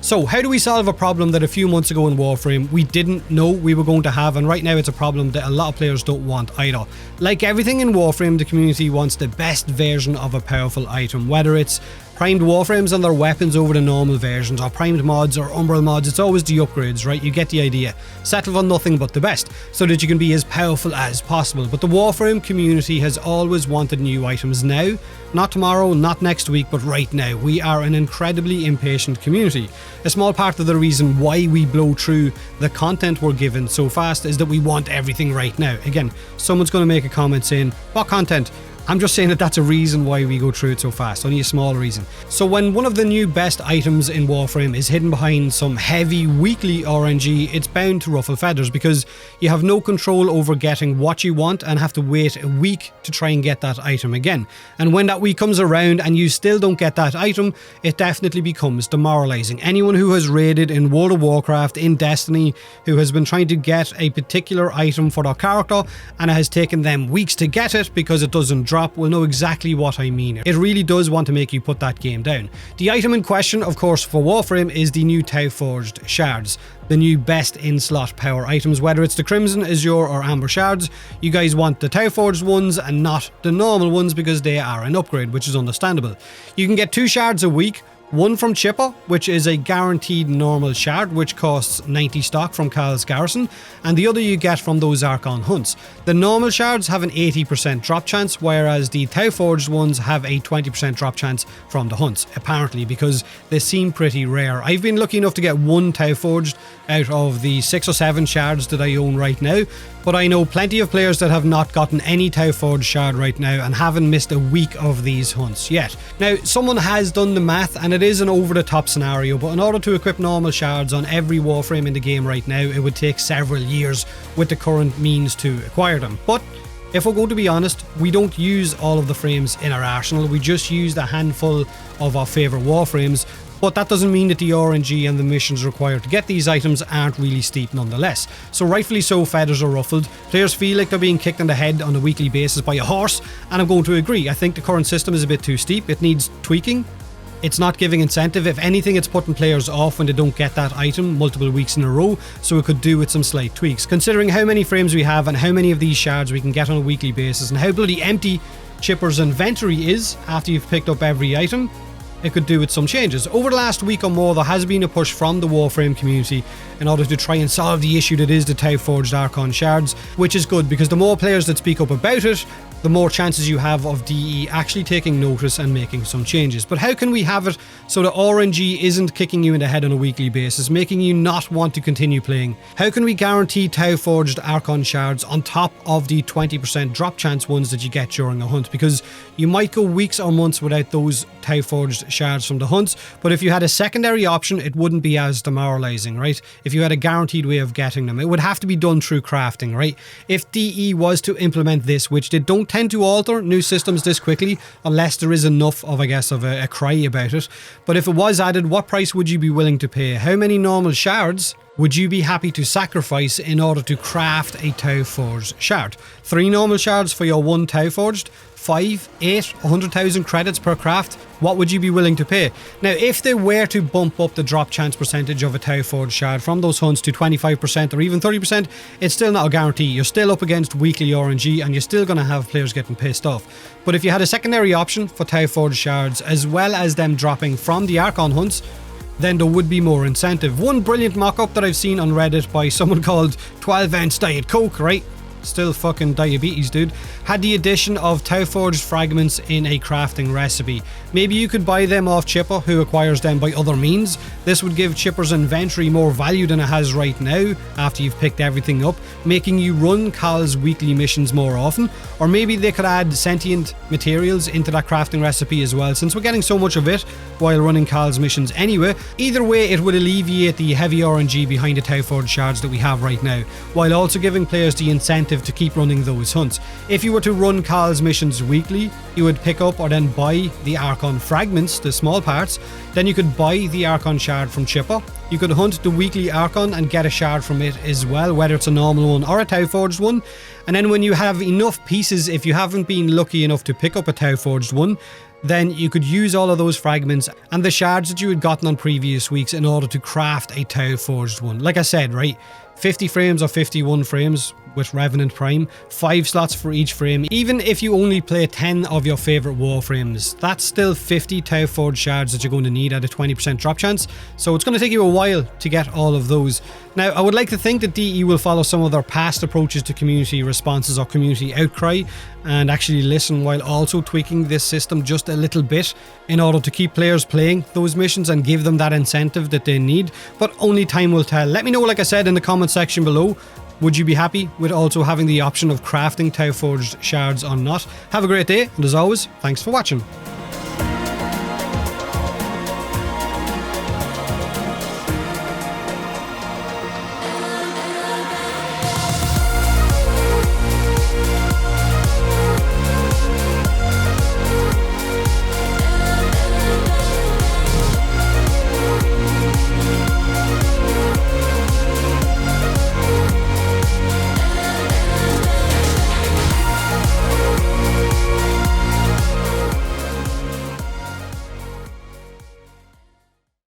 So how do we solve a problem that a few months ago in Warframe we didn't know we were going to have, and right now it's a problem that a lot of players don't want either. Like everything in Warframe, the community wants the best version of a powerful item, whether it's primed Warframes and their weapons over the normal versions, or primed mods or umbral mods. It's always the upgrades, right? You get the idea. Settle on nothing but the best, so that you can be as powerful as possible. But the Warframe community has always wanted new items now. Not tomorrow, not next week, but right now. We are an incredibly impatient community. A small part of the reason why we blow through the content we're given so fast is that we want everything right now. Again, someone's going to make a comment saying, what content? I'm just saying that that's a reason why we go through it so fast, only a small reason. So when one of the new best items in Warframe is hidden behind some heavy weekly RNG, it's bound to ruffle feathers because you have no control over getting what you want and have to wait a week to try and get that item again. And when that week comes around and you still don't get that item, it definitely becomes demoralizing. Anyone who has raided in World of Warcraft, in Destiny, who has been trying to get a particular item for their character and it has taken them weeks to get it because it doesn't drop will know exactly what I mean. It really does want to make you put that game down. The item in question, of course, for Warframe is the new Tauforged Shards, the new best in-slot power items, whether it's the Crimson, Azure or Amber Shards. You guys want the Tauforged ones and not the normal ones because they are an upgrade, which is understandable. You can get 2 shards a week. One from Chipper, which is a guaranteed normal shard, which costs 90 stock from Cal's Garrison, and the other you get from those Archon hunts. The normal shards have an 80% drop chance, whereas the Tauforged ones have a 20% drop chance from the hunts, apparently, because they seem pretty rare. I've been lucky enough to get 1 Tauforged out of the 6 or 7 shards that I own right now, but I know plenty of players that have not gotten any Tauforged shard right now and haven't missed a week of these hunts yet. Now, someone has done the math, and it is an over-the-top scenario, but in order to equip normal shards on every Warframe in the game right now, it would take several years with the current means to acquire them. But if we're going to be honest, we don't use all of the frames in our arsenal, we just use a handful of our favourite Warframes. But that doesn't mean that the RNG and the missions required to get these items aren't really steep nonetheless. So rightfully so, feathers are ruffled. Players feel like they're being kicked in the head on a weekly basis by a horse, and I'm going to agree. I think the current system is a bit too steep. It needs tweaking. It's not giving incentive. If anything, it's putting players off when they don't get that item multiple weeks in a row, so it could do with some slight tweaks. Considering how many frames we have and how many of these shards we can get on a weekly basis and how bloody empty Chipper's inventory is after you've picked up every item, it could do with some changes. Over the last week or more, there has been a push from the Warframe community in order to try and solve the issue that is the Tauforged Archon Shards, which is good because the more players that speak up about it, the more chances you have of DE actually taking notice and making some changes. But how can we have it so that RNG isn't kicking you in the head on a weekly basis, making you not want to continue playing? How can we guarantee Tauforged Archon Shards on top of the 20% drop chance ones that you get during a hunt? Because you might go weeks or months without those Tauforged Shards from the hunts, but if you had a secondary option, it wouldn't be as demoralizing, right? If you had a guaranteed way of getting them, it would have to be done through crafting, right? If DE was to implement this, which they don't tend to alter new systems this quickly unless there is enough of, I guess, of a cry about it. But if it was added, what price would you be willing to pay? How many normal shards would you be happy to sacrifice in order to craft a Tauforged shard? 3 normal shards for your 1 Tauforged? 5, 8, 100,000 credits per craft? What would you be willing to pay? Now, if they were to bump up the drop chance percentage of a Tauforged shard from those hunts to 25% or even 30%, it's still not a guarantee. You're still up against weekly RNG and you're still going to have players getting pissed off. But if you had a secondary option for Tauforged shards, as well as them dropping from the Archon hunts, then there would be more incentive. One brilliant mock-up that I've seen on Reddit by someone called 12-ounce Diet Coke, right? Still fucking diabetes, dude. Had the addition of Tauforged fragments in a crafting recipe. Maybe you could buy them off Chipper, who acquires them by other means. This would give Chipper's inventory more value than it has right now after you've picked everything up, making you run Cal's weekly missions more often. Or maybe they could add sentient materials into that crafting recipe as well, since we're getting so much of it while running Cal's missions anyway. Either way, it would alleviate the heavy RNG behind the Tauforged shards that we have right now, while also giving players the incentive incentive to keep running those hunts. If you were to run Carl's missions weekly, you would pick up or then buy the Archon fragments, the small parts. Then you could buy the Archon shard from Chipper. You could hunt the weekly Archon and get a shard from it as well, whether it's a normal one or a Tauforged one. And then when you have enough pieces, if you haven't been lucky enough to pick up a Tauforged one, then you could use all of those fragments and the shards that you had gotten on previous weeks in order to craft a Tauforged one. Like I said, right, 50 frames or 51 frames with Revenant Prime, 5 slots for each frame. Even if you only play 10 of your favourite Warframes, that's still 50 Tauforged shards that you're going to need at a 20% drop chance, so it's going to take you a while to get all of those. Now, I would like to think that DE will follow some of their past approaches to community responses or community outcry and actually listen while also tweaking this system just a little bit in order to keep players playing those missions and give them that incentive that they need, but only time will tell. Let me know, like I said, in the comment section below. Would you be happy with also having the option of crafting Tauforged shards or not? Have a great day, and as always, thanks for watching.